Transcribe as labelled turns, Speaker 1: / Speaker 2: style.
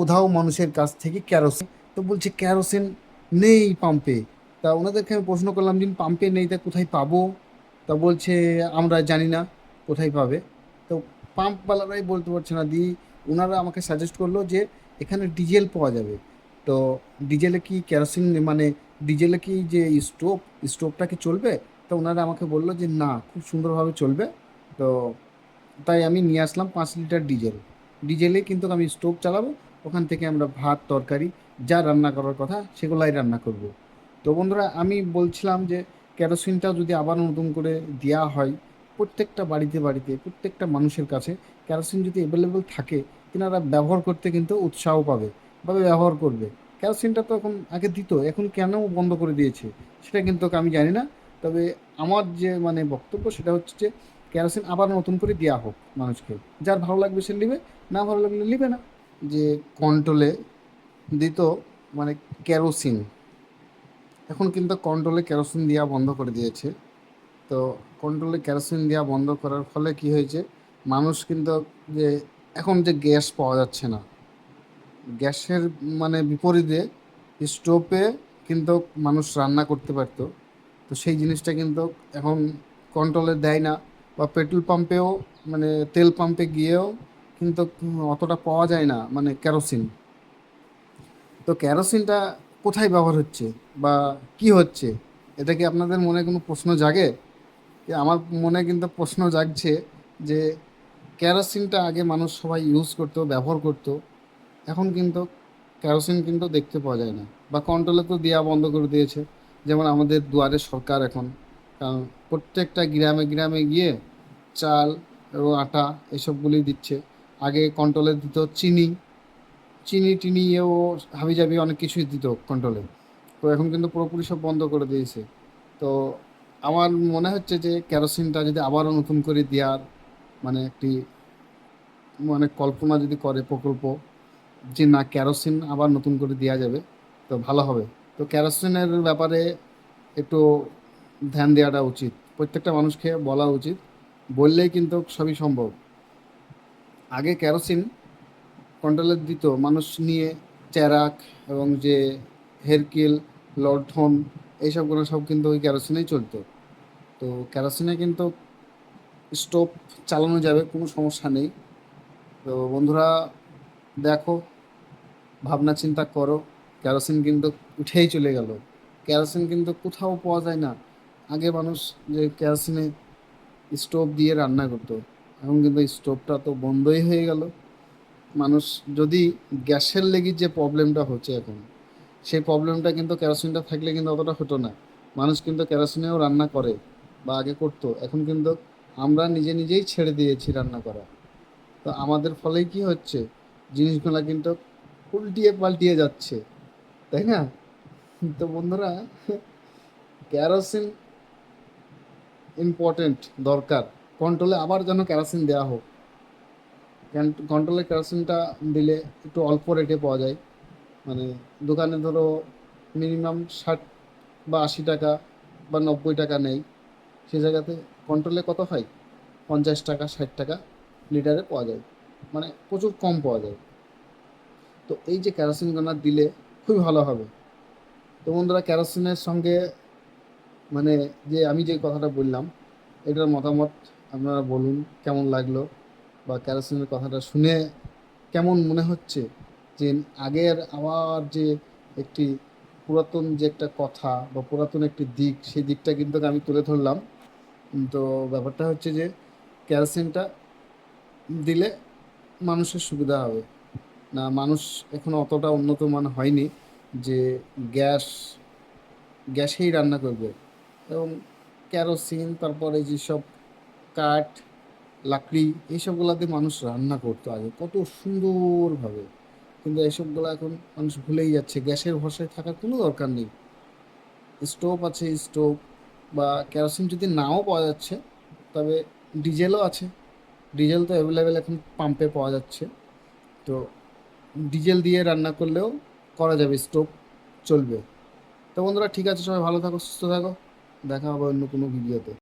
Speaker 1: উধাও মানুষের কাছ থেকে কেরোসিন, তো বলছে কেরোসিন নেই পাম্পে। তা ওনাদেরকে আমি প্রশ্ন করলাম যে পাম্পে নেই তা কোথায় পাবো? তা বলছে আমরা জানি না কোথায় পাবে। তো পাম্পওয়ালারাই বলতে পারছে না ওনারা আমাকে সাজেস্ট করলো যে এখানে ডিজেল পাওয়া যাবে। তো ডিজেলে কি কেরোসিন মানে ডিজেলে কি যে স্টোভটা কি চলবে? তো ওনারা আমাকে বললো যে না, খুব সুন্দরভাবে চলবে। তো তাই আমি নিয়ে আসলাম 5 লিটার ডিজেল। ডিজেলে কিন্তু আমি স্টোভ চালাবো, ওখান থেকে আমরা ভাত তরকারি যা রান্না করার কথা সেগুলাই রান্না করব। তো বন্ধুরা, আমি বলছিলাম যে কেরোসিনটা যদি আবার নতুন করে দেওয়া হয় প্রত্যেকটা বাড়িতে বাড়িতে, প্রত্যেকটা মানুষের কাছে কেরোসিন যদি অ্যাভেলেবেল থাকে, তেনারা ব্যবহার করতে কিন্তু উৎসাহ পাবে বা ব্যবহার করবে। কেরোসিনটা তো এখন আগে দিত, এখন কেন বন্ধ করে দিয়েছে সেটা কিন্তু আমি জানি না। তবে আমার যে বক্তব্য সেটা হচ্ছে যে কেরোসিন আবার নতুন করে দেওয়া হোক মানুষকে। যার ভালো লাগবে সে নিবে, না ভালো লাগলে নিবে না। যে কন্ট্রোলে দিত মানে কেরোসিন, এখন কিন্তু কন্ট্রোলে কেরোসিন দেওয়া বন্ধ করে দিয়েছে। তো কন্ট্রোলে কেরোসিন দেওয়া বন্ধ করার ফলে কি হয়েছে, মানুষ কিন্তু যে এখন যে গ্যাস পাওয়া যাচ্ছে না, গ্যাসের বিপরীতে স্টোভে কিন্তু মানুষ রান্না করতে পারতো। তো সেই জিনিসটা কিন্তু এখন কন্ট্রোলে দেয় না, বা পেট্রোল পাম্পেও তেল পাম্পে গিয়েও কিন্তু অতটা পাওয়া যায় না কেরোসিন। তো কেরোসিনটা কোথায় ব্যবহার হচ্ছে বা কি হচ্ছে, এটা কি আপনাদের মনে কোনো প্রশ্ন জাগে? আমার মনে কিন্তু প্রশ্ন জাগছে যে কেরোসিনটা আগে মানুষ সবাই ইউজ করতো, ব্যবহার করতো, এখন কিন্তু কেরোসিন কিন্তু দেখতে পাওয়া যায় না, বা কন্ট্রোলে তো দেওয়া বন্ধ করে দিয়েছে। যেমন আমাদের দুয়ারে সরকার এখন, কারণ প্রত্যেকটা গ্রামে গ্রামে গিয়ে চাল এবং আটা এসবগুলি দিচ্ছে। আগে কন্ট্রোলে দিত চিনি, চিনি টিনিও হাবিজাবি অনেক কিছুই দিত কন্ট্রোলে। তো এখন কিন্তু পুরোপুরি সব বন্ধ করে দিয়েছে। তো আমার মনে হচ্ছে যে কেরোসিনটা যদি আবারও নতুন করে দেওয়ার একটি কল্পনা যদি করে প্রকল্প, যে না কেরোসিন আবার নতুন করে দেওয়া যাবে, তো ভালো হবে। তো কেরোসিনের ব্যাপারে একটু ধ্যান দেওয়াটা উচিত, প্রত্যেকটা মানুষকে বলা উচিত, বললেই কিন্তু সবই সম্ভব। আগে কেরোসিন কন্ট্রোলে দিত মানুষ নিয়ে চেরাক এবং যে হেরকিল, লণ্ঠন, এইসবগুলো সব কিন্তু ওই কেরোসিনেই চলতো। তো কেরোসিনে কিন্তু স্টোভ চালানো যাবে, কোনো সমস্যা নেই। তো বন্ধুরা, দেখো, ভাবনা চিন্তা করো, কেরোসিন কিন্তু উঠেই চলে গেল। কেরোসিন কিন্তু কোথাও পাওয়া যায় না। আগে মানুষ যে কেরোসিনে স্টোভ দিয়ে রান্না করতো, এখন কিন্তু স্টোভটা তো বন্ধই হয়ে গেল। মানুষ যদি গ্যাসের লেগে যে প্রবলেমটা হচ্ছে এখন, সেই প্রবলেমটা কিন্তু কেরোসিনটা থাকলে কিন্তু অতটা হতো না। মানুষ কিন্তু কেরোসিনেও রান্না করে বা আগে করতো, এখন কিন্তু আমরা নিজে নিজেই ছেড়ে দিয়েছি রান্না করা। তো আমাদের ফলেই কি হচ্ছে, জিনিসগুলো কিন্তু উল্টিয়ে পাল্টিয়ে যাচ্ছে, তাই না? তো বন্ধুরা, কেরোসিন ইম্পর্টেন্ট, দরকার। কন্ট্রোলে আবার যেন কেরোসিন দেওয়া হোক। কন্ট্রোলে কেরোসিনটা দিলে একটু অল্প রেটে পাওয়া যায়। মানে দোকানে ধরো মিনিমাম 60 বা 80 টাকা বা 90 টাকা নেই, সে জায়গাতে কন্ট্রোলে কত হয়, 50 টাকা 60 টাকা লিটারে পাওয়া যায়, প্রচুর কম পাওয়া যায়। তো এই যে কেরোসিন গানার দিলে খুবই ভালো হবে। তো বন্ধুরা, কেরোসিনের সঙ্গে মানে যে আমি যে কথাটা বললাম, এটার মতামত আপনারা বলুন কেমন লাগলো, বা কেরোসিনের কথাটা শুনে কেমন মনে হচ্ছে। যে আগের আবার যে একটি পুরাতন যে একটা কথা বা পুরাতন একটি দিক, সেই দিকটা কিন্তু আমি তুলে ধরলাম। তো ব্যাপারটা হচ্ছে যে কেরোসিনটা দিলে মানুষের সুবিধা হবে না। মানুষ এখনো অতটা উন্নত মান হয়নি যে গ্যাস গ্যাসেই রান্না করবে। এবং কেরোসিন, তারপরে যেসব কাঠ, লাকড়ি, এইসবগুলাতে মানুষ রান্না করতো আগে কত সুন্দরভাবে। কিন্তু এসবগুলো এখন মানুষ ভুলেই যাচ্ছে, গ্যাসের ভরসায় থাকার কোনো দরকার নেই। স্টোভ আছে, স্টোভ বা কেরোসিন যদি নাও পাওয়া যাচ্ছে, তবে ডিজেলও আছে। ডিজেল তো অ্যাভেলেবেল এখন পাম্পে পাওয়া যাচ্ছে। তো ডিজেল দিয়ে রান্না করলেও করা যাবে, স্টোভ চলবে। তো বন্ধুরা, ঠিক আছে, সবাই ভালো থাকো, সুস্থ থাকো, দেখা হবে অন্য কোনো ভিডিওতে।